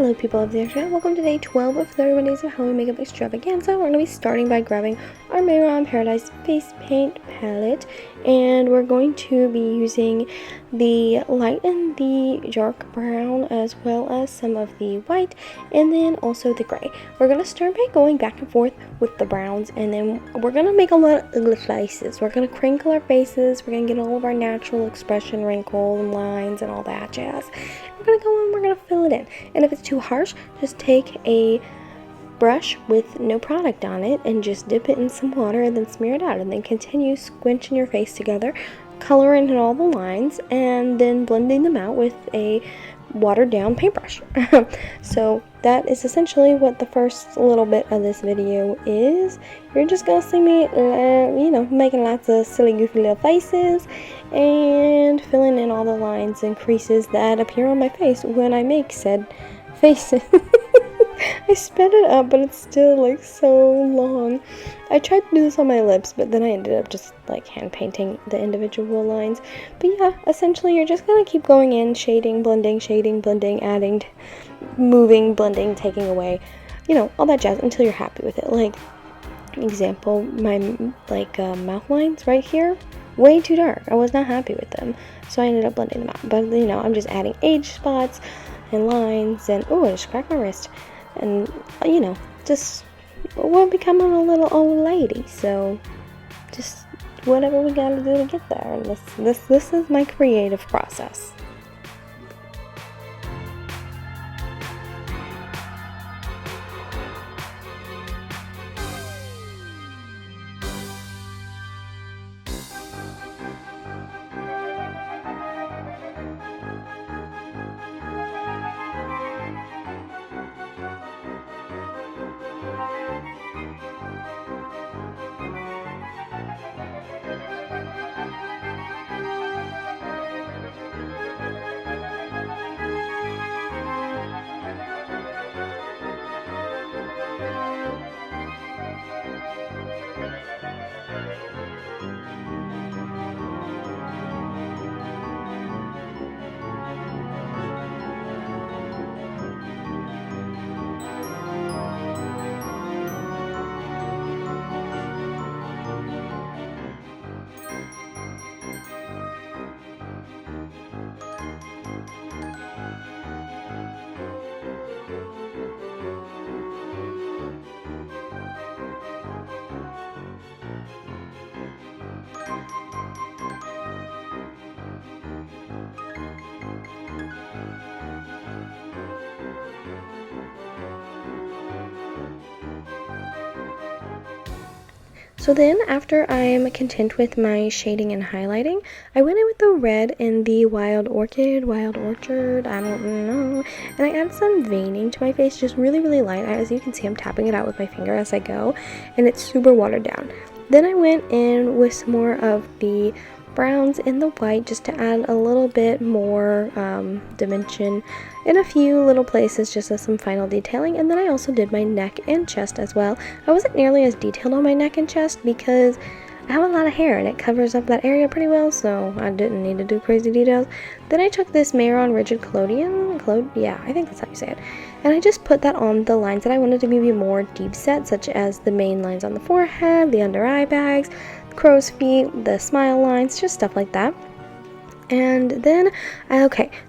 Hello people of the internet, welcome to day 12 of 31 days of Halloween makeup extravaganza. We're going to be starting by grabbing our Mehron Paradise Face Paint palette, and we're going to be using the light and the dark brown as well as some of the white and then also the gray. We're going to start by going back and forth with the browns, and then we're going to make a lot of ugly faces. We're going to crinkle our faces, we're going to get all of our natural expression, wrinkles and lines and all that jazz. We're going to go and we're going to fill it in, and if it's too harsh, just take a brush with no product on it and just dip it in some water and then smear it out, and then continue squinching your face together, coloring in all the lines, and then blending them out with a watered down paintbrush. So that is essentially what the first little bit of this video is. You're just gonna see me making lots of silly goofy little faces and filling in all the lines and creases that appear on my face when I make said faces. I sped it up, but it's still like so long. I tried to do this on my lips, but then I ended up just like hand painting the individual lines. But yeah, essentially you're just gonna keep going in, shading, blending, adding, moving, blending, taking away, all that jazz until you're happy with it. Like, example, my mouth lines right here, way too dark. I was not happy with them, so I ended up blending them out. But I'm just adding age spots and lines, and oh, I just cracked my wrist. And just we're becoming a little old lady, so just whatever we gotta do to get there. This is my creative process. So then, after I'm content with my shading and highlighting, I went in with the red in the Wild Orchid, I don't know, and I added some veining to my face, just really, really light. As you can see, I'm tapping it out with my finger as I go, and it's super watered down. Then I went in with some more of the browns in the white just to add a little bit more dimension in a few little places, just as some final detailing. And then I also did my neck and chest as well. I wasn't nearly as detailed on my neck and chest because I have a lot of hair and it covers up that area pretty well, so I didn't need to do crazy details. Then I took this Mehron Rigid Collodion, I think that's how you say it, and I just put that on the lines that I wanted to be more deep set, such as the main lines on the forehead, the under eye bags, crow's feet, the smile lines, just stuff like that. And then,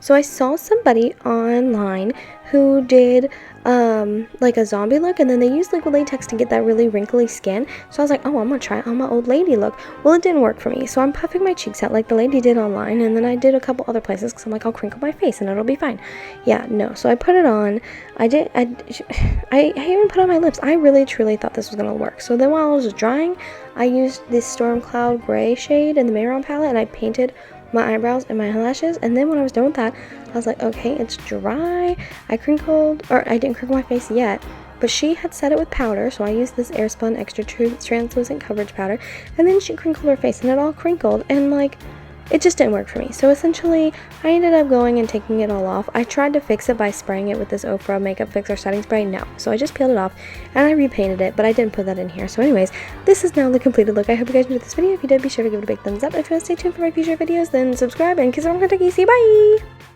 so I saw somebody online who did like a zombie look, and then they used liquid latex to get that really wrinkly skin. So I was like, oh, I'm gonna try it on my old lady look. Well, it didn't work for me, so I'm puffing my cheeks out like the lady did online, and then I did a couple other places because I'm like, I'll crinkle my face and it'll be fine. Yeah, no, so I put it on. I even put on my lips. I really truly thought this was gonna work. So then while I was drying, I used this Storm Cloud Gray shade in the Mehron palette, and I painted my eyebrows and my eyelashes. And then when I was done with that, I was like, okay, it's dry. I didn't crinkle my face yet, but she had set it with powder, so I used this Airspun Extra Translucent Coverage Powder, and then she crinkled her face, and it all crinkled, and like, it just didn't work for me. So essentially, I ended up going and taking it all off. I tried to fix it by spraying it with this Ofra Makeup Fixer Setting Spray. No. So I just peeled it off and I repainted it, but I didn't put that in here. So anyways, this is now the completed look. I hope you guys enjoyed this video. If you did, be sure to give it a big thumbs up. If you want to stay tuned for my future videos, then subscribe and kiss everyone. See you, bye!